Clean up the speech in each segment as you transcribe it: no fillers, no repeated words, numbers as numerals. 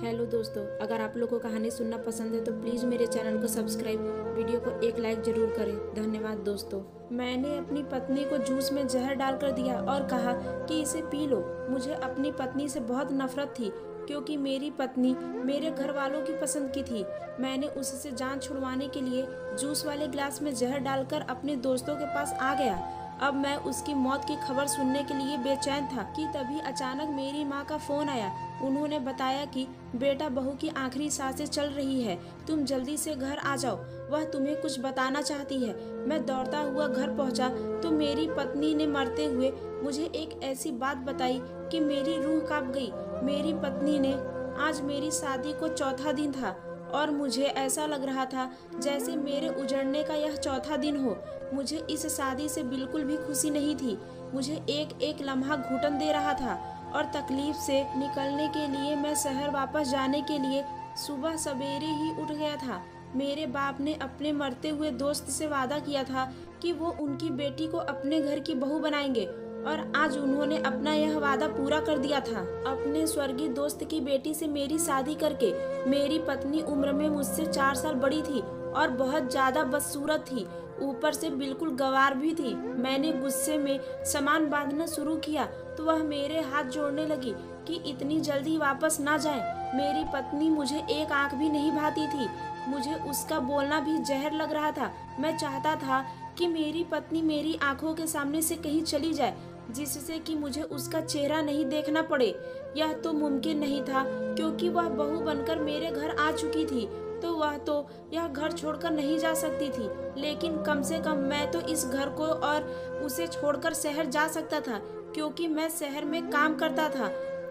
Hello दोस्तों, अगर आप लोगों को कहानी सुनना पसंद है तो प्लीज़ मेरे चैनल को सब्सक्राइब, वीडियो को एक लाइक जरूर करें। धन्यवाद दोस्तों। मैंने अपनी पत्नी को जूस में जहर डालकर दिया और कहा कि इसे पी लो। मुझे अपनी पत्नी से बहुत नफरत थी क्योंकि मेरी पत्नी मेरे घर वालों की पसंद की थी। मैंने उससे जान छुड़वाने के लिए जूस वाले ग्लास में जहर डालकर अपने दोस्तों के पास आ गया। अब मैं उसकी मौत की खबर सुनने के लिए बेचैन था कि तभी अचानक मेरी माँ का फोन आया। उन्होंने बताया कि बेटा, बहू की आखिरी सांसें चल रही है, तुम जल्दी से घर आ जाओ, वह तुम्हें कुछ बताना चाहती है। मैं दौड़ता हुआ घर पहुंचा तो मेरी पत्नी ने मरते हुए मुझे एक ऐसी बात बताई कि मेरी रूह कांप गई। मेरी पत्नी ने आज मेरी शादी को चौथा दिन था और मुझे ऐसा लग रहा था जैसे मेरे उजड़ने का यह चौथा दिन हो। मुझे इस शादी से बिल्कुल भी खुशी नहीं थी। मुझे एक एक लम्हा घुटन दे रहा था और तकलीफ से निकलने के लिए मैं शहर वापस जाने के लिए सुबह सवेरे ही उठ गया था। मेरे बाप ने अपने मरते हुए दोस्त से वादा किया था कि वो उनकी बेटी को अपने घर की बहू बनाएंगे और आज उन्होंने अपना यह वादा पूरा कर दिया था। अपने स्वर्गीय दोस्त की बेटी से मेरी शादी करके मेरी पत्नी उम्र में मुझसे 4 साल बड़ी थी और बहुत ज्यादा बदसूरत थी, ऊपर से बिल्कुल गंवार भी थी। मैंने गुस्से में सामान बांधना शुरू किया तो वह मेरे हाथ जोड़ने लगी कि इतनी जल्दी वापस ना जाए। मेरी पत्नी मुझे एक आंख भी नहीं भाती थी। मुझे उसका बोलना भी जहर लग रहा था। मैं चाहता था कि मेरी पत्नी मेरी आंखों के सामने से कहीं चली जाए जिससे कि मुझे उसका चेहरा नहीं देखना पड़े। यह तो मुमकिन नहीं था क्योंकि वह बहू बनकर मेरे घर आ चुकी थी, तो वह तो यह घर छोड़कर नहीं जा सकती थी। लेकिन कम से कम मैं तो इस घर को और उसे छोड़कर शहर जा सकता था क्योंकि मैं शहर में काम करता था।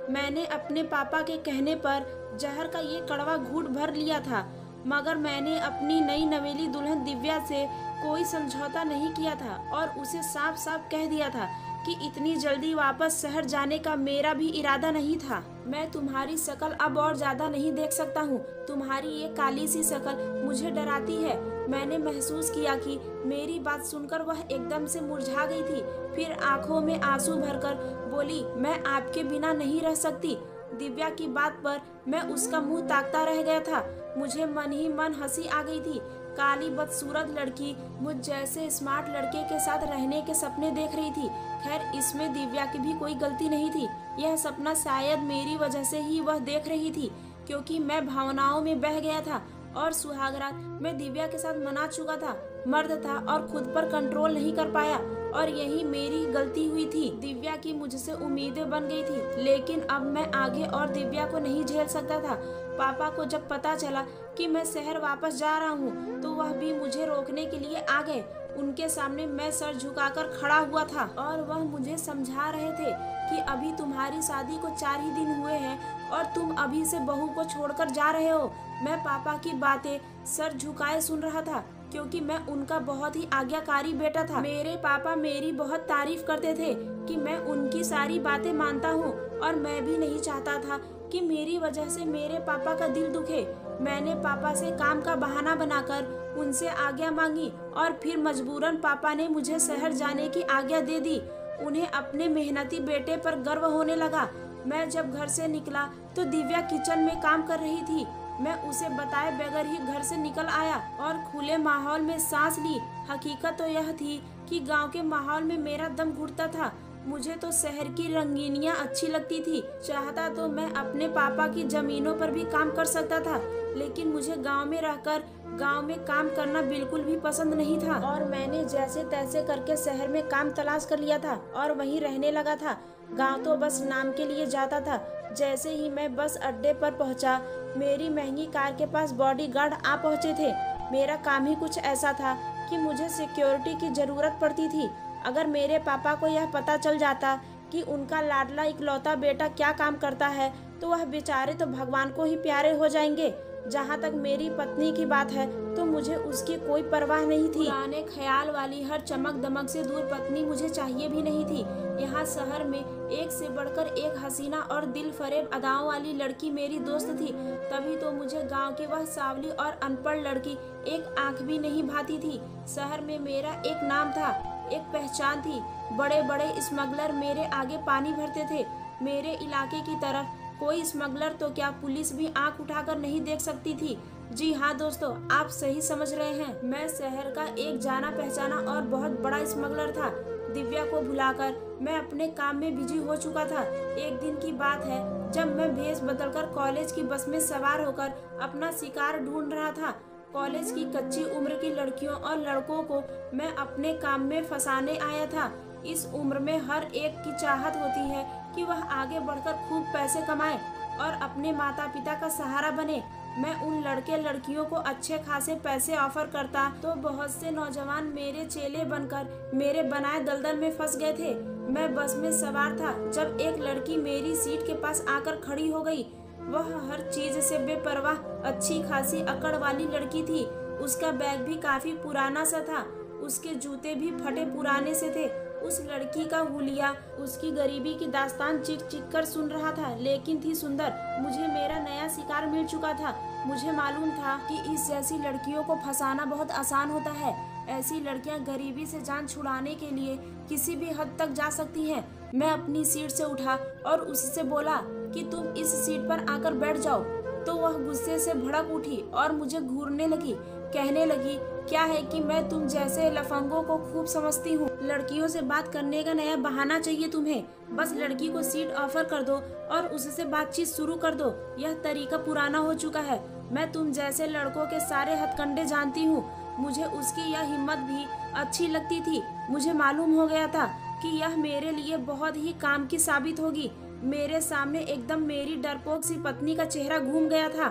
मैंने अपने पापा के कहने पर जहर का ये कड़वा घूंट भर लिया था, मगर मैंने अपनी नई नवेली दुल्हन दिव्या से कोई समझौता नहीं किया था और उसे साफ साफ कह दिया था कि इतनी जल्दी वापस शहर जाने का मेरा भी इरादा नहीं था। मैं तुम्हारी शक्ल अब और ज्यादा नहीं देख सकता हूँ। तुम्हारी ये काली सी शक्ल मुझे डराती है। मैंने महसूस किया कि मेरी बात सुनकर वह एकदम से मुरझा गई थी। फिर आंखों में आंसू भरकर बोली, मैं आपके बिना नहीं रह सकती। दिव्या की बात पर मैं उसका मुंह ताकता रह गया था। मुझे मन ही मन हंसी आ गई थी। काली बदसूरत लड़की मुझ जैसे स्मार्ट लड़के के साथ रहने के सपने देख रही थी। खैर, इसमें दिव्या की भी कोई गलती नहीं थी। यह सपना शायद मेरी वजह से ही वह देख रही थी क्योंकि मैं भावनाओं में बह गया था और सुहागरात मैं दिव्या के साथ मना चुका था। मर्द था और खुद पर कंट्रोल नहीं कर पाया और यही मेरी गलती हुई थी। दिव्या की मुझसे उम्मीदें बन गई थी, लेकिन अब मैं आगे और दिव्या को नहीं झेल सकता था। पापा को जब पता चला कि मैं शहर वापस जा रहा हूँ तो वह भी मुझे रोकने के लिए आ गए। उनके सामने मैं सर झुकाकर खड़ा हुआ था और वह मुझे समझा रहे थे कि अभी तुम्हारी शादी को 4 ही दिन हुए हैं और तुम अभी से बहू को छोड़कर जा रहे हो। मैं पापा की बातें सर झुकाए सुन रहा था क्योंकि मैं उनका बहुत ही आज्ञाकारी बेटा था। मेरे पापा मेरी बहुत तारीफ करते थे कि मैं उनकी सारी बातें मानता हूँ और मैं भी नहीं चाहता था कि मेरी वजह से मेरे पापा का दिल दुखे। मैंने पापा से काम का बहाना बनाकर उनसे आज्ञा मांगी और फिर मजबूरन पापा ने मुझे शहर जाने की आज्ञा दे दी। उन्हें अपने मेहनती बेटे पर गर्व होने लगा। मैं जब घर से निकला तो दिव्या किचन में काम कर रही थी। मैं उसे बताए बगैर ही घर से निकल आया और खुले माहौल में सांस ली। हकीकत तो यह थी कि गांव के माहौल में मेरा दम घुटता था। मुझे तो शहर की रंगीनियां अच्छी लगती थी। चाहता तो मैं अपने पापा की जमीनों पर भी काम कर सकता था, लेकिन मुझे गांव में रहकर गांव में काम करना बिल्कुल भी पसंद नहीं था और मैंने जैसे तैसे करके शहर में काम तलाश कर लिया था और वहीं रहने लगा था। गांव तो बस नाम के लिए जाता था। जैसे ही मैं बस अड्डे पर पहुंचा, मेरी महंगी कार के पास बॉडीगार्ड आ पहुंचे थे। मेरा काम ही कुछ ऐसा था कि मुझे सिक्योरिटी की जरूरत पड़ती थी। अगर मेरे पापा को यह पता चल जाता कि उनका लाडला इकलौता बेटा क्या काम करता है तो वह बेचारे तो भगवान को ही प्यारे हो जाएंगे। जहाँ तक मेरी पत्नी की बात है तो मुझे उसकी कोई परवाह नहीं थी। पुराने ख्याल वाली हर चमक दमक से दूर पत्नी मुझे चाहिए भी नहीं थी। यहाँ शहर में एक से बढ़कर एक हसीना और दिल फरेब अदाओं वाली लड़की मेरी दोस्त थी। तभी तो मुझे गांव की वह सावली और अनपढ़ लड़की एक आंख भी नहीं भाती थी। शहर में मेरा एक नाम था, एक पहचान थी। बड़े बड़े स्मगलर मेरे आगे पानी भरते थे। मेरे इलाके की तरफ कोई स्मगलर तो क्या पुलिस भी आंख उठाकर नहीं देख सकती थी। जी हाँ दोस्तों, आप सही समझ रहे हैं। मैं शहर का एक जाना पहचाना और बहुत बड़ा स्मगलर था। दिव्या को भुलाकर मैं अपने काम में बिजी हो चुका था। एक दिन की बात है जब मैं भेष बदलकर कॉलेज की बस में सवार होकर अपना शिकार ढूंढ रहा था। कॉलेज की कच्ची उम्र की लड़कियों और लड़कों को मैं अपने काम में फंसाने आया था। इस उम्र में हर एक की चाहत होती है कि वह आगे बढ़कर खूब पैसे कमाए और अपने माता पिता का सहारा बने। मैं उन लड़के लड़कियों को अच्छे खासे पैसे ऑफर करता तो बहुत से नौजवान मेरे चेले बनकर मेरे बनाए दलदल में फंस गए थे। मैं बस में सवार था जब एक लड़की मेरी सीट के पास आकर खड़ी हो गई। वह हर चीज से बेपरवाह अच्छी खासी अकड़ वाली लड़की थी। उसका बैग भी काफी पुराना सा था, उसके जूते भी फटे पुराने से थे। उस लड़की का हुलिया उसकी गरीबी की दास्तान चिक चिक कर सुन रहा था, लेकिन थी सुंदर। मुझे मेरा नया शिकार मिल चुका था। मुझे मालूम था कि इस जैसी लड़कियों को फंसाना बहुत आसान होता है। ऐसी लड़कियां गरीबी से जान छुड़ाने के लिए किसी भी हद तक जा सकती हैं। मैं अपनी सीट से उठा और उससे बोला कि तुम इस सीट पर आकर बैठ जाओ। तो वह गुस्से से भड़क उठी और मुझे घूरने लगी। कहने लगी, क्या है कि मैं तुम जैसे लफंगों को खूब समझती हूँ। लड़कियों से बात करने का नया बहाना चाहिए तुम्हें। बस लड़की को सीट ऑफर कर दो और उससे बातचीत शुरू कर दो। यह तरीका पुराना हो चुका है। मैं तुम जैसे लड़कों के सारे हथकंडे जानती हूँ। मुझे उसकी यह हिम्मत भी अच्छी लगती थी। मुझे मालूम हो गया था कि यह मेरे लिए बहुत ही काम की साबित होगी। मेरे सामने एकदम मेरी डरपोक सी पत्नी का चेहरा घूम गया था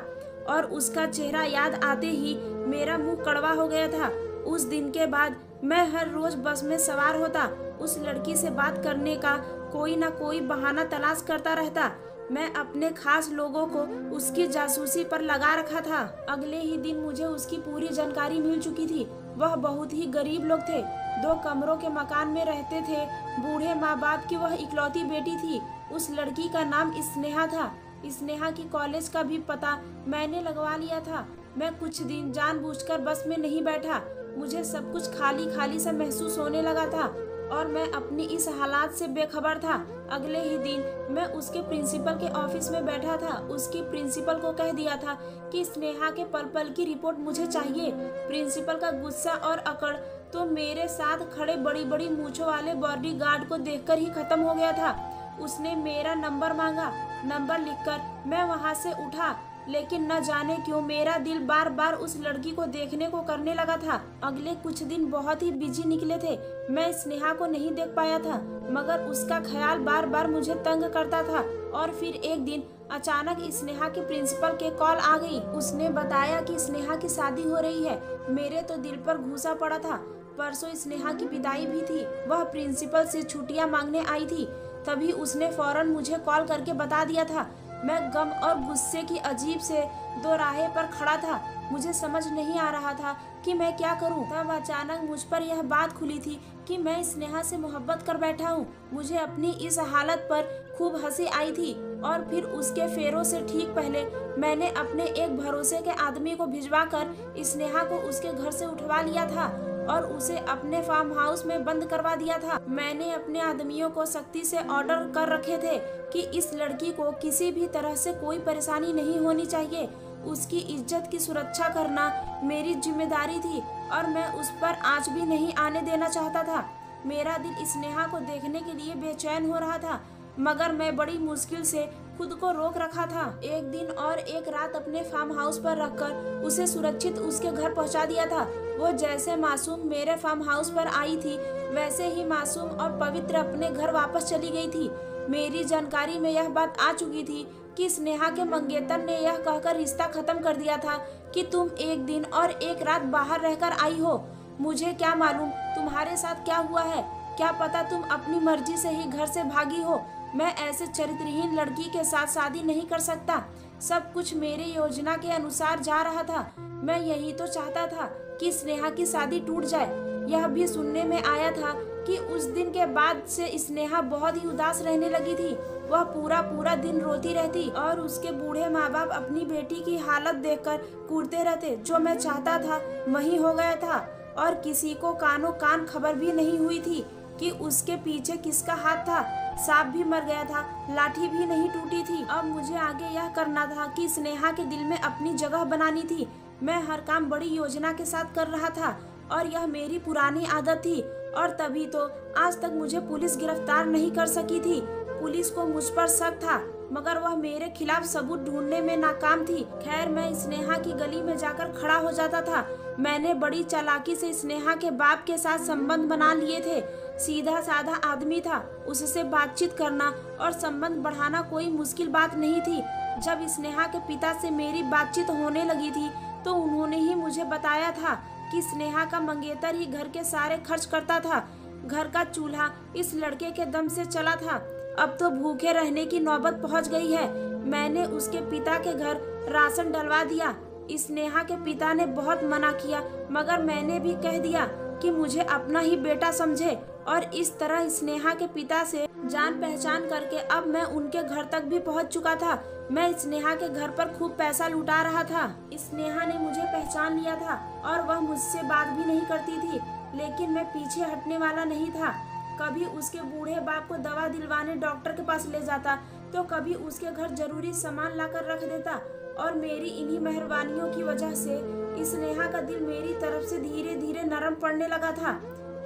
और उसका चेहरा याद आते ही मेरा मुंह कड़वा हो गया था। उस दिन के बाद मैं हर रोज बस में सवार होता, उस लड़की से बात करने का कोई ना कोई बहाना तलाश करता रहता। मैं अपने खास लोगों को उसकी जासूसी पर लगा रखा था। अगले ही दिन मुझे उसकी पूरी जानकारी मिल चुकी थी। वह बहुत ही गरीब लोग थे, 2 कमरों के मकान में रहते थे। बूढ़े माँ बाप की वह इकलौती बेटी थी। उस लड़की का नाम स्नेहा था। स्नेहा की कॉलेज का भी पता मैंने लगवा लिया था। मैं कुछ दिन जानबूझकर बस में नहीं बैठा। मुझे सब कुछ खाली खाली सा महसूस होने लगा था और मैं अपनी इस हालात से बेखबर था। अगले ही दिन मैं उसके प्रिंसिपल के ऑफिस में बैठा था। उसकी प्रिंसिपल को कह दिया था कि स्नेहा के पल पल की रिपोर्ट मुझे चाहिए। प्रिंसिपल का गुस्सा और अकड़ तो मेरे साथ खड़े बड़ी बड़ी मूंछों वाले बॉडीगार्ड को देखकर ही खत्म हो गया था। उसने मेरा नंबर मांगा। नंबर लिखकर मैं वहां से उठा, लेकिन न जाने क्यों मेरा दिल बार बार उस लड़की को देखने को करने लगा था। अगले कुछ दिन बहुत ही बिजी निकले थे। मैं स्नेहा को नहीं देख पाया था, मगर उसका ख्याल बार बार मुझे तंग करता था। और फिर एक दिन अचानक स्नेहा के प्रिंसिपल के कॉल आ गई। उसने बताया कि स्नेहा की शादी हो रही है। मेरे तो दिल पर घूसा पड़ा था। परसों स्नेहा की विदाई भी थी। वह प्रिंसिपल से छुट्टियां मांगने आई थी। तभी उसने फौरन मुझे कॉल करके बता दिया था। मैं गम और गुस्से की अजीब से दोराहे पर खड़ा था। मुझे समझ नहीं आ रहा था कि मैं क्या करूं। तब अचानक मुझ पर यह बात खुली थी कि मैं स्नेहा से मोहब्बत कर बैठा हूं। मुझे अपनी इस हालत पर खूब हंसी आई थी। और फिर उसके फेरों से ठीक पहले मैंने अपने एक भरोसे के आदमी को भिजवाकर स्नेहा को उसके घर से उठवा लिया था और उसे अपने फार्म हाउस में बंद करवा दिया था। मैंने अपने आदमियों को सख्ती से ऑर्डर कर रखे थे कि इस लड़की को किसी भी तरह से कोई परेशानी नहीं होनी चाहिए। उसकी इज्जत की सुरक्षा करना मेरी जिम्मेदारी थी और मैं उस पर आंच भी नहीं आने देना चाहता था। मेरा दिल स्नेहा को देखने के लिए बेचैन हो रहा था, मगर मैं बड़ी मुश्किल से खुद को रोक रखा था। एक दिन और एक रात अपने फार्म हाउस पर रखकर उसे सुरक्षित उसके घर पहुंचा दिया था। वो जैसे मासूम मेरे फार्म हाउस पर आई थी, वैसे ही मासूम और पवित्र अपने घर वापस चली गई थी। मेरी जानकारी में यह बात आ चुकी थी कि स्नेहा के मंगेतर ने यह कहकर रिश्ता खत्म कर दिया था कि तुम एक दिन और एक रात बाहर रहकर आई हो। मुझे क्या मालूम तुम्हारे साथ क्या हुआ है। क्या पता तुम अपनी मर्जी से ही घर से भागी हो। मैं ऐसे चरित्रहीन लड़की के साथ शादी नहीं कर सकता। सब कुछ मेरी योजना के अनुसार जा रहा था। मैं यही तो चाहता था कि स्नेहा की शादी टूट जाए। यह भी सुनने में आया था कि उस दिन के बाद से स्नेहा बहुत ही उदास रहने लगी थी। वह पूरा पूरा दिन रोती रहती और उसके बूढ़े माँ बाप अपनी बेटी की हालत देखकर कूदते रहते। जो मैं चाहता था वही हो गया था और किसी को कानो कान खबर भी नहीं हुई थी। कि उसके पीछे किसका हाथ था। सांप भी मर गया था, लाठी भी नहीं टूटी थी। अब मुझे आगे यह करना था कि स्नेहा के दिल में अपनी जगह बनानी थी। मैं हर काम बड़ी योजना के साथ कर रहा था और यह मेरी पुरानी आदत थी, और तभी तो आज तक मुझे पुलिस गिरफ्तार नहीं कर सकी थी। पुलिस को मुझ पर शक था, मगर वह मेरे खिलाफ सबूत ढूंढने में नाकाम थी। खैर, मैं स्नेहा की गली में जाकर खड़ा हो जाता था। मैंने बड़ी चालाकी से स्नेहा के बाप के साथ संबंध बना लिए थे। सीधा साधा आदमी था, उससे बातचीत करना और संबंध बढ़ाना कोई मुश्किल बात नहीं थी। जब स्नेहा के पिता से मेरी बातचीत होने लगी थी तो उन्होंने ही मुझे बताया था कि स्नेहा का मंगेतर ही घर के सारे खर्च करता था। घर का चूल्हा इस लड़के के दम से चला था। अब तो भूखे रहने की नौबत पहुंच गई है। मैंने उसके पिता के घर राशन डलवा दिया। स्नेहा के पिता ने बहुत मना किया, मगर मैंने भी कह दिया कि मुझे अपना ही बेटा समझे, और इस तरह स्नेहा के पिता से जान पहचान करके अब मैं उनके घर तक भी पहुंच चुका था। मैं स्नेहा के घर पर खूब पैसा लुटा रहा था। स्नेहा ने मुझे पहचान लिया था और वह मुझसे बात भी नहीं करती थी, लेकिन मैं पीछे हटने वाला नहीं था। कभी उसके बूढ़े बाप को दवा दिलवाने डॉक्टर के पास ले जाता, तो कभी उसके घर जरूरी सामान लाकर रख देता, और मेरी इन्हीं मेहरबानियों की वजह से स्नेहा का दिल मेरी तरफ से धीरे धीरे नरम पड़ने लगा था।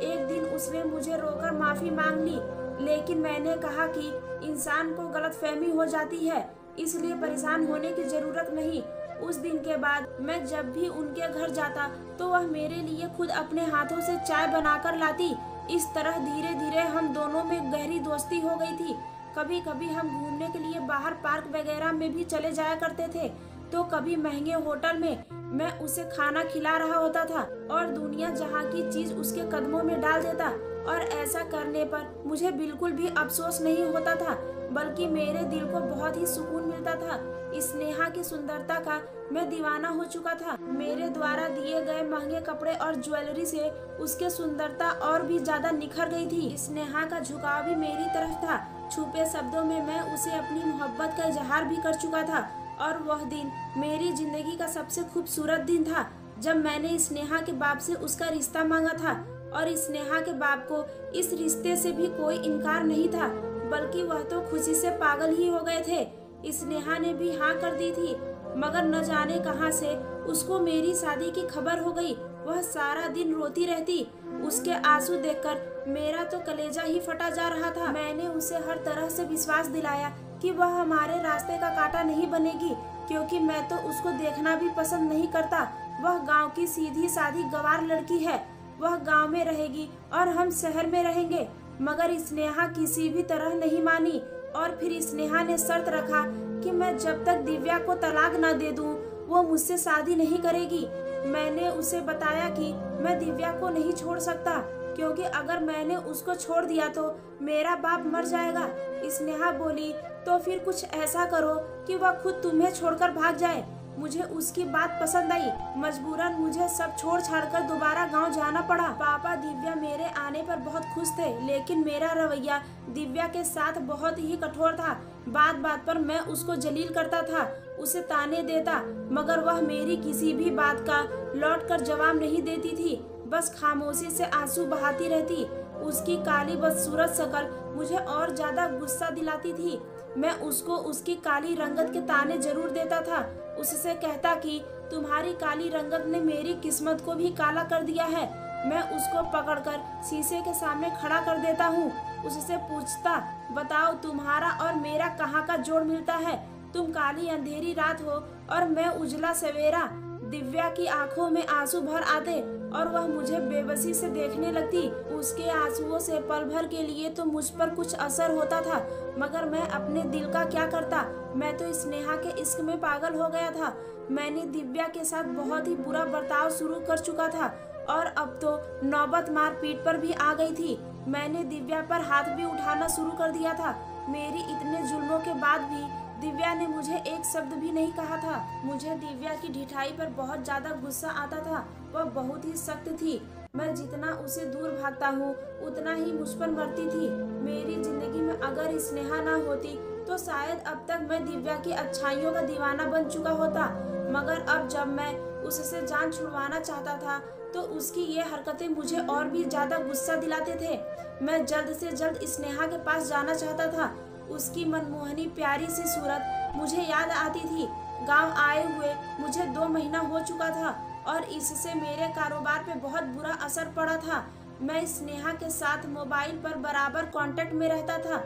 एक दिन उसने मुझे रोकर माफी मांग ली, लेकिन मैंने कहा कि इंसान को गलतफहमी हो जाती है, इसलिए परेशान होने की जरूरत नहीं। उस दिन के बाद मैं जब भी उनके घर जाता तो वह मेरे लिए खुद अपने हाथों से चाय बनाकर लाती। इस तरह धीरे धीरे हम दोनों में गहरी दोस्ती हो गई थी। कभी कभी हम घूमने के लिए बाहर पार्क वगैरह में भी चले जाया करते थे, तो कभी महंगे होटल में मैं उसे खाना खिला रहा होता था और दुनिया जहाँ की चीज उसके कदमों में डाल देता, और ऐसा करने पर मुझे बिल्कुल भी अफसोस नहीं होता था, बल्कि मेरे दिल को बहुत ही सुकून मिलता था। स्नेहा की सुंदरता का मैं दीवाना हो चुका था। मेरे द्वारा दिए गए महंगे कपड़े और ज्वेलरी से उसकी सुंदरता और भी ज्यादा निखर गई थी। स्नेहा का झुकाव भी मेरी तरफ था। छुपे शब्दों में मैं उसे अपनी मोहब्बत का इजहार भी कर चुका था, और वह दिन मेरी जिंदगी का सबसे खूबसूरत दिन था जब मैंने स्नेहा के बाप से उसका रिश्ता मांगा था। और स्नेहा के बाप को इस रिश्ते से भी कोई इनकार नहीं था, बल्कि वह तो खुशी से पागल ही हो गए थे। स्नेहा ने भी हाँ कर दी थी, मगर न जाने कहां से उसको मेरी शादी की खबर हो गई। वह सारा दिन रोती रहती। उसके आंसू देखकर मेरा तो कलेजा ही फटा जा रहा था। मैंने उसे हर तरह से विश्वास दिलाया कि वह हमारे रास्ते का कांटा नहीं बनेगी, क्योंकि मैं तो उसको देखना भी पसंद नहीं करता। वह गांव की सीधी सादी गंवार लड़की है। वह गांव में रहेगी और हम शहर में रहेंगे। मगर स्नेहा किसी भी तरह नहीं मानी, और फिर स्नेहा ने शर्त रखा कि मैं जब तक दिव्या को तलाक न दे दूं, वो मुझसे शादी नहीं करेगी। मैंने उसे बताया कि मैं दिव्या को नहीं छोड़ सकता, क्योंकि अगर मैंने उसको छोड़ दिया तो मेरा बाप मर जाएगा। स्नेहा बोली, तो फिर कुछ ऐसा करो कि वह खुद तुम्हें छोड़कर भाग जाए। मुझे उसकी बात पसंद आई। मजबूरन मुझे सब छोड़ छाड़कर दोबारा गांव जाना पड़ा। पापा दिव्या मेरे आने पर बहुत खुश थे, लेकिन मेरा रवैया दिव्या के साथ बहुत ही कठोर था। बात बात पर मैं उसको जलील करता था, उसे ताने देता, मगर वह मेरी किसी भी बात का लौटकर जवाब नहीं देती थी, बस खामोशी से आंसू बहाती रहती। उसकी काली बदसूरत शक्ल मुझे और ज्यादा गुस्सा दिलाती थी। मैं उसको उसकी काली रंगत के ताने जरूर देता था। उससे कहता कि तुम्हारी काली रंगत ने मेरी किस्मत को भी काला कर दिया है। मैं उसको पकड़कर शीशे के सामने खड़ा कर देता हूँ। उससे पूछता, बताओ तुम्हारा और मेरा कहाँ का जोड़ मिलता है? तुम काली अंधेरी रात हो और मैं उजला सवेरा। दिव्या की आंखों में आंसू भर आते और वह मुझे बेबसी से देखने लगती। उसके आंसुओं से पल भर के लिए तो मुझ पर कुछ असर होता था, मगर मैं अपने दिल का क्या करता। मैं तो स्नेहा के इश्क में पागल हो गया था। मैंने दिव्या के साथ बहुत ही बुरा बर्ताव शुरू कर चुका था, और अब तो नौबत मारपीट पर भी आ गई थी। मैंने दिव्या पर हाथ भी उठाना शुरू कर दिया था। मेरी इतने जुल्मों के बाद भी दिव्या ने मुझे एक शब्द भी नहीं कहा था। मुझे दिव्या की ढिठाई पर बहुत ज्यादा गुस्सा आता था। वह बहुत ही सख्त थी। मैं जितना उसे दूर भागता हूँ उतना ही मुझ पर मरती थी। मेरी जिंदगी में अगर स्नेहा ना होती तो शायद अब तक मैं दिव्या की अच्छाइयों का दीवाना बन चुका होता। मगर अब जब मैं उससे जान छुड़वाना चाहता था तो उसकी ये हरकतें मुझे और भी ज्यादा गुस्सा दिलाते थे। मैं जल्द से जल्द स्नेहा के पास जाना चाहता था। उसकी मनमोहनी प्यारी सी सूरत मुझे याद आती थी। गांव आए हुए मुझे 2 महीना हो चुका था और इससे मेरे कारोबार पे बहुत बुरा असर पड़ा था। मैं स्नेहा के साथ मोबाइल पर बराबर कांटेक्ट में रहता था।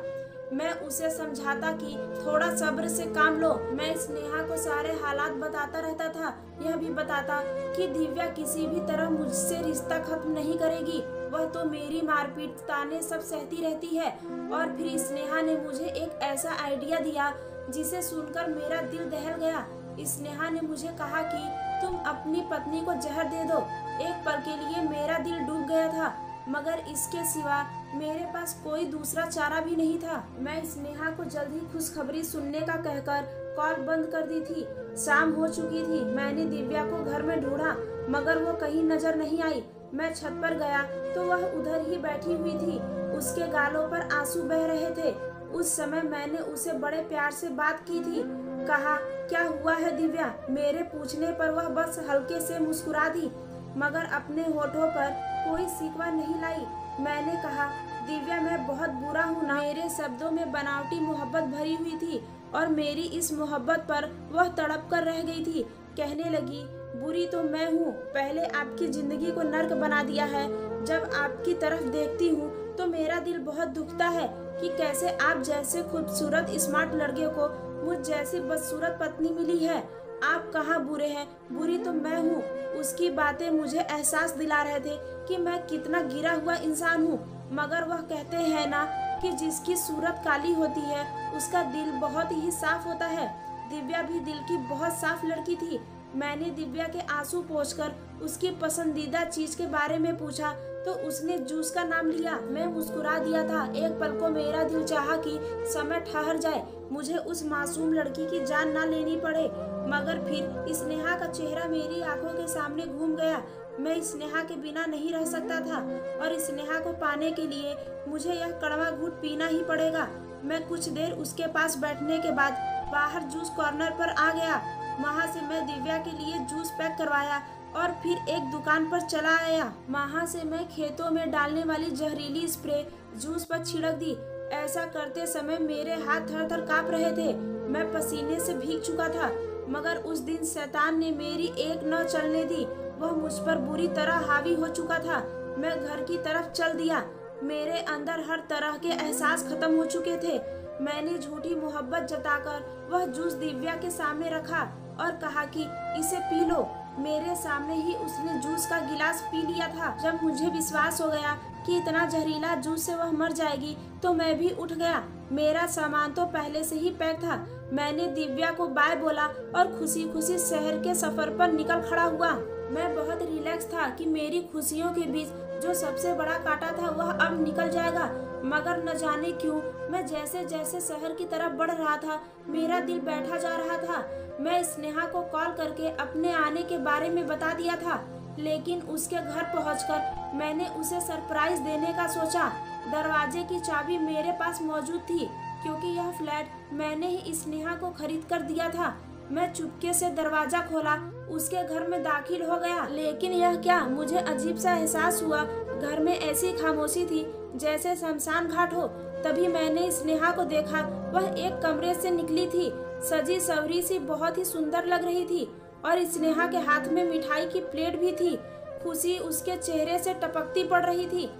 मैं उसे समझाता कि थोड़ा सब्र से काम लो। मैं स्नेहा को सारे हालात बताता रहता था। यह भी बताता कि दिव्या किसी भी तरह मुझसे रिश्ता खत्म नहीं करेगी। वह तो मेरी मारपीट ताने सब सहती रहती है। और फिर स्नेहा ने मुझे एक ऐसा आइडिया दिया जिसे सुनकर मेरा दिल दहल गया। स्नेहा ने मुझे कहा कि तुम अपनी पत्नी को जहर दे दो। एक पल के लिए मेरा दिल डूब गया था, मगर इसके सिवा मेरे पास कोई दूसरा चारा भी नहीं था। मैं स्नेहा को जल्द ही खुशखबरी सुनने का कहकर कॉल बंद कर दी थी। शाम हो चुकी थी। मैंने दिव्या को घर में ढूंढा, मगर वो कहीं नजर नहीं आई। मैं छत पर गया तो वह उधर ही बैठी हुई थी। उसके गालों पर आंसू बह रहे थे। उस समय मैंने उसे बड़े प्यार से बात की थी। कहा, क्या हुआ है दिव्या? मेरे पूछने पर वह बस हल्के से मुस्कुरा दी, मगर अपने होठों पर कोई शिकवा नहीं लाई। मैंने कहा, दिव्या मैं बहुत बुरा हूँ ना। मेरे शब्दों में बनावटी मोहब्बत भरी हुई थी और मेरी इस मोहब्बत पर वह तड़प कर रह गई थी। कहने लगी, बुरी तो मैं हूँ। पहले आपकी जिंदगी को नर्क बना दिया है। जब आपकी तरफ देखती हूँ तो मेरा दिल बहुत दुखता है कि कैसे आप जैसे खूबसूरत स्मार्ट लड़के को मुझ जैसी बदसूरत पत्नी मिली है। आप कहाँ बुरे हैं? बुरी तो मैं हूँ। उसकी बातें मुझे एहसास दिला रहे थे कि मैं कितना गिरा हुआ इंसान हूँ। मगर वह कहते हैं ना कि जिसकी सूरत काली होती है उसका दिल बहुत ही साफ होता है। दिव्या भी दिल की बहुत साफ लड़की थी। मैंने दिव्या के आंसू पोंछकर उसकी पसंदीदा चीज के बारे में पूछा तो उसने जूस का नाम लिया। मैं मुस्कुरा दिया था। एक पल को मेरा दिल चाहा कि समय ठहर जाए, मुझे उस मासूम लड़की की जान ना लेनी पड़े। मगर फिर स्नेहा का चेहरा मेरी आंखों के सामने घूम गया। मैं स्नेहा के बिना नहीं रह सकता था और स्नेहा को पाने के लिए मुझे यह कड़वा घूंट पीना ही पड़ेगा। मैं कुछ देर उसके पास बैठने के बाद बाहर जूस कॉर्नर पर आ गया। वहाँ से मैं दिव्या के लिए जूस पैक करवाया और फिर एक दुकान पर चला आया। वहाँ से मैं खेतों में डालने वाली जहरीली स्प्रे जूस पर छिड़क दी। ऐसा करते समय मेरे हाथ थर थर कांप रहे थे। मैं पसीने से भीग चुका था। मगर उस दिन शैतान ने मेरी एक न चलने दी। वह मुझ पर बुरी तरह हावी हो चुका था। मैं घर की तरफ चल दिया। मेरे अंदर हर तरह के एहसास खत्म हो चुके थे। मैंने झूठी मोहब्बत जताकर वह जूस दिव्या के सामने रखा और कहा कि इसे पी लो। मेरे सामने ही उसने जूस का गिलास पी लिया था। जब मुझे विश्वास हो गया कि इतना जहरीला जूस से वह मर जाएगी तो मैं भी उठ गया। मेरा सामान तो पहले से ही पैक था। मैंने दिव्या को बाय बोला और खुशी खुशी शहर के सफर पर निकल खड़ा हुआ। मैं बहुत रिलैक्स था कि मेरी खुशियों के बीच जो सबसे बड़ा कांटा था वह अब निकल जाएगा। मगर न जाने क्यों मैं जैसे जैसे शहर की तरफ बढ़ रहा था मेरा दिल बैठा जा रहा था। मैं स्नेहा को कॉल करके अपने आने के बारे में बता दिया था, लेकिन उसके घर पहुंचकर मैंने उसे सरप्राइज देने का सोचा। दरवाजे की चाबी मेरे पास मौजूद थी क्योंकि यह फ्लैट मैंने ही स्नेहा को खरीद कर दिया था। मैं चुपके से दरवाजा खोला, उसके घर में दाखिल हो गया। लेकिन यह क्या, मुझे अजीब सा एहसास हुआ। घर में ऐसी खामोशी थी जैसे शमशान घाट हो। तभी मैंने स्नेहा को देखा। वह एक कमरे से निकली थी, सजी सवरी सी बहुत ही सुंदर लग रही थी और स्नेहा के हाथ में मिठाई की प्लेट भी थी। खुशी उसके चेहरे से टपकती पड़ रही थी।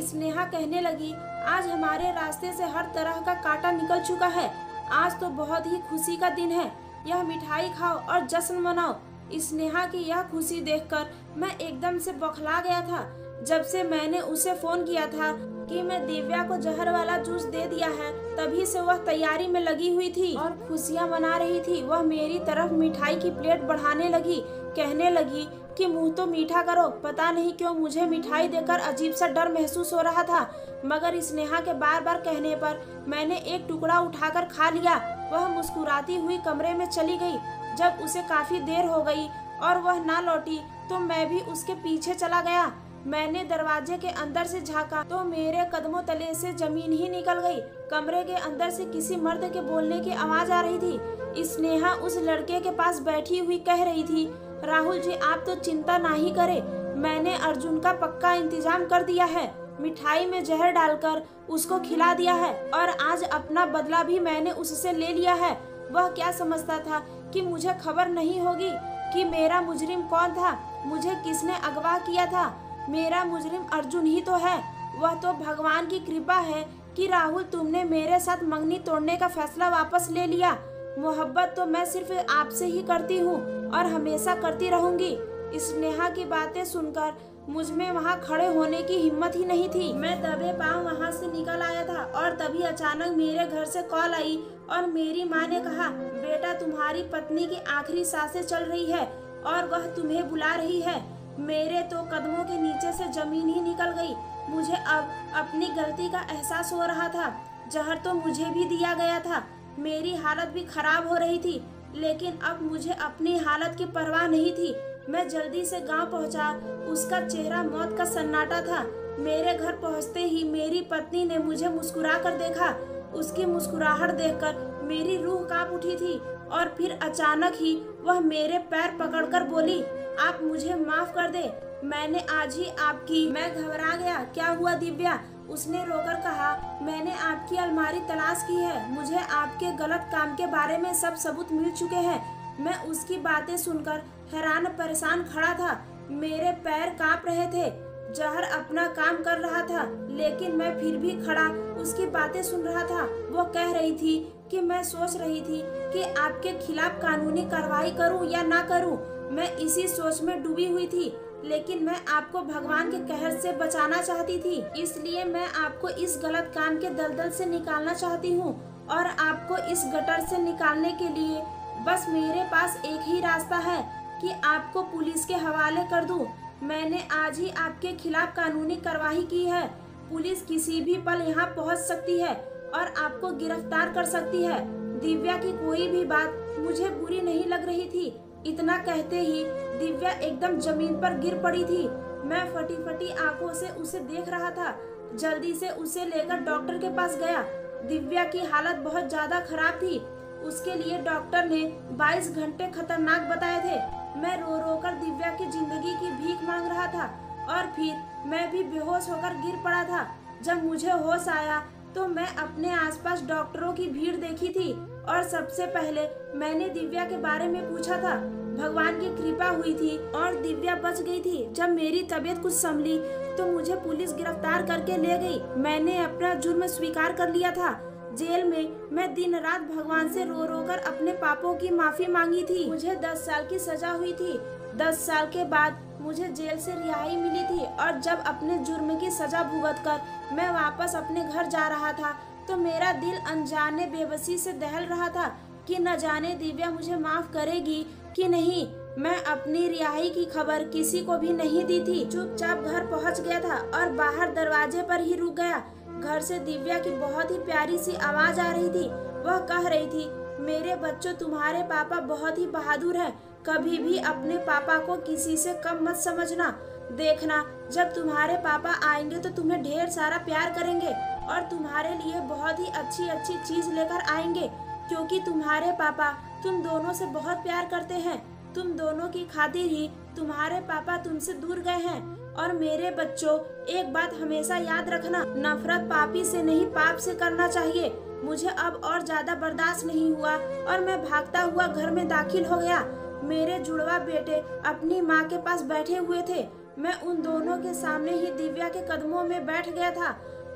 स्नेहा कहने लगी, आज हमारे रास्ते से हर तरह का कांटा निकल चुका है। आज तो बहुत ही खुशी का दिन है। यह मिठाई खाओ और जश्न मनाओ। स्नेहा की यह खुशी देखकर मैं एकदम से बौखला गया था। जब से मैंने उसे फोन किया था कि मैं दिव्या को जहर वाला जूस दे दिया है, तभी से वह तैयारी में लगी हुई थी और खुशियां मना रही थी। वह मेरी तरफ मिठाई की प्लेट बढ़ाने लगी, कहने लगी कि मुंह तो मीठा करो। पता नहीं क्यों मुझे मिठाई देकर अजीब सा डर महसूस हो रहा था, मगर स्नेहा के बार बार कहने पर मैंने एक टुकड़ा उठाकर खा लिया। वह मुस्कुराती हुई कमरे में चली गई। जब उसे काफी देर हो गई और वह ना लौटी तो मैं भी उसके पीछे चला गया। मैंने दरवाजे के अंदर से झांका तो मेरे कदमों तले से जमीन ही निकल गई। कमरे के अंदर से किसी मर्द के बोलने की आवाज आ रही थी। स्नेहा उस लड़के के पास बैठी हुई कह रही थी, राहुल जी आप तो चिंता ना ही करे, मैंने अर्जुन का पक्का इंतजाम कर दिया है। मिठाई में जहर डालकर उसको खिला दिया है और आज अपना बदला भी मैंने उससे ले लिया है। वह क्या समझता था कि मुझे खबर नहीं होगी कि मेरा मुजरिम कौन था, मुझे किसने अगवा किया था। मेरा मुजरिम अर्जुन ही तो है। वह तो भगवान की कृपा है कि राहुल तुमने मेरे साथ मंगनी तोड़ने का फैसला वापस ले लिया। मोहब्बत तो मैं सिर्फ आपसे ही करती हूँ और हमेशा करती रहूंगी। स्नेहा की बातें सुनकर मुझ में वहाँ खड़े होने की हिम्मत ही नहीं थी। मैं दबे पांव वहाँ से निकल आया था और तभी अचानक मेरे घर से कॉल आई और मेरी माँ ने कहा, बेटा तुम्हारी पत्नी की आखिरी सांसें चल रही है और वह तुम्हें बुला रही है। मेरे तो कदमों के नीचे से जमीन ही निकल गई। मुझे अब अपनी गलती का एहसास हो रहा था। जहर तो मुझे भी दिया गया था, मेरी हालत भी खराब हो रही थी, लेकिन अब मुझे अपनी हालत की परवाह नहीं थी। मैं जल्दी से गांव पहुंचा। उसका चेहरा मौत का सन्नाटा था। मेरे घर पहुंचते ही मेरी पत्नी ने मुझे मुस्कुरा कर देखा। उसकी मुस्कुराहट देखकर मेरी रूह कांप उठी थी और फिर अचानक ही वह मेरे पैर पकड़कर बोली, आप मुझे माफ कर दे, मैंने आज ही आपकी। मैं घबरा गया। क्या हुआ दिव्या? उसने रोकर कहा, मैंने आपकी अलमारी तलाश की है, मुझे आपके गलत काम के बारे में सब सबूत मिल चुके हैं। मैं उसकी बातें सुनकर हैरान परेशान खड़ा था। मेरे पैर कांप रहे थे। जहर अपना काम कर रहा था, लेकिन मैं फिर भी खड़ा उसकी बातें सुन रहा था। वो कह रही थी कि मैं सोच रही थी कि आपके खिलाफ कानूनी कार्रवाई करूं या ना करूं। मैं इसी सोच में डूबी हुई थी, लेकिन मैं आपको भगवान के कहर से बचाना चाहती थी। इसलिए मैं आपको इस गलत काम के दलदल से निकालना चाहती हूँ और आपको इस गटर से निकालने के लिए बस मेरे पास एक ही रास्ता है कि आपको पुलिस के हवाले कर दूं। मैंने आज ही आपके खिलाफ कानूनी कार्रवाई की है। पुलिस किसी भी पल यहाँ पहुँच सकती है और आपको गिरफ्तार कर सकती है। दिव्या की कोई भी बात मुझे बुरी नहीं लग रही थी। इतना कहते ही दिव्या एकदम जमीन पर गिर पड़ी थी। मैं फटी फटी आंखों से उसे देख रहा था। जल्दी से उसे लेकर डॉक्टर के पास गया। दिव्या की हालत बहुत ज्यादा खराब थी। उसके लिए डॉक्टर ने 22 घंटे खतरनाक बताए थे। मैं रो रो कर दिव्या की जिंदगी की भीख मांग रहा था और फिर मैं भी बेहोश होकर गिर पड़ा था। जब मुझे होश आया तो मैं अपने आसपास डॉक्टरों की भीड़ देखी थी और सबसे पहले मैंने दिव्या के बारे में पूछा था। भगवान की कृपा हुई थी और दिव्या बच गई थी। जब मेरी तबीयत कुछ संभली तो मुझे पुलिस गिरफ्तार करके ले गई। मैंने अपना जुर्म स्वीकार कर लिया था। जेल में मैं दिन रात भगवान से रो रो कर अपने पापों की माफी मांगी थी। मुझे 10 साल की सजा हुई थी। 10 साल के बाद मुझे जेल से रिहाई मिली थी और जब अपने जुर्म की सजा भुगतकर मैं वापस अपने घर जा रहा था तो मेरा दिल अनजाने बेबसी से दहल रहा था कि न जाने दिव्या मुझे माफ करेगी कि नहीं। मैं अपनी रिहाई की खबर किसी को भी नहीं दी थी। चुपचाप घर पहुंच गया था और बाहर दरवाजे पर ही रुक गया। घर से दिव्या की बहुत ही प्यारी सी आवाज आ रही थी। वह कह रही थी, मेरे बच्चों तुम्हारे पापा बहुत ही बहादुर हैं। कभी भी अपने पापा को किसी से कम मत समझना। देखना जब तुम्हारे पापा आएंगे तो तुम्हें ढेर सारा प्यार करेंगे और तुम्हारे लिए बहुत ही अच्छी अच्छी चीज लेकर आएंगे, क्योंकि तुम्हारे पापा तुम दोनों से बहुत प्यार करते हैं। तुम दोनों की खातिर ही तुम्हारे पापा तुमसे दूर गए हैं। और मेरे बच्चों, एक बात हमेशा याद रखना, नफरत पापी से नहीं पाप से करना चाहिए। मुझे अब और ज्यादा बर्दाश्त नहीं हुआ और मैं भागता हुआ घर में दाखिल हो गया। मेरे जुड़वा बेटे अपनी माँ के पास बैठे हुए थे। मैं उन दोनों के सामने ही दिव्या के कदमों में बैठ गया था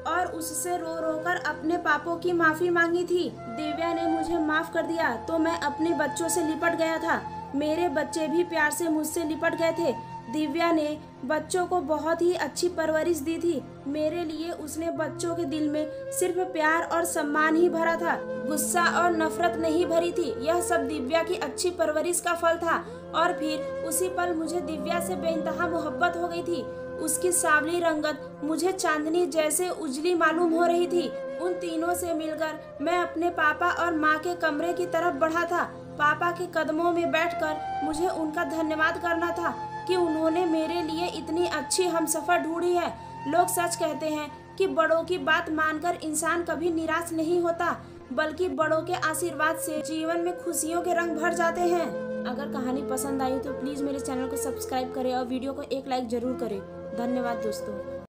और उससे रो रो कर अपने पापों की माफी मांगी थी। दिव्या ने मुझे माफ कर दिया तो मैं अपने बच्चों से लिपट गया था। मेरे बच्चे भी प्यार से मुझसे लिपट गए थे। दिव्या ने बच्चों को बहुत ही अच्छी परवरिश दी थी। मेरे लिए उसने बच्चों के दिल में सिर्फ प्यार और सम्मान ही भरा था, गुस्सा और नफरत नहीं भरी थी। यह सब दिव्या की अच्छी परवरिश का फल था। और फिर उसी पल मुझे दिव्या से बेइंतहा मोहब्बत हो गई थी। उसकी सांवली रंगत मुझे चांदनी जैसे उजली मालूम हो रही थी। उन तीनों से मिलकर मैं अपने पापा और माँ के कमरे की तरफ बढ़ा था। पापा के कदमों में बैठकर मुझे उनका धन्यवाद करना था कि उन्होंने मेरे लिए इतनी अच्छी हमसफर ढूंढी है। लोग सच कहते हैं कि बड़ों की बात मानकर इंसान कभी निराश नहीं होता, बल्कि बड़ों के आशीर्वाद से जीवन में खुशियों के रंग भर जाते हैं। अगर कहानी पसंद आई तो प्लीज़ मेरे चैनल को सब्सक्राइब करें और वीडियो को एक लाइक जरूर करें। धन्यवाद दोस्तों।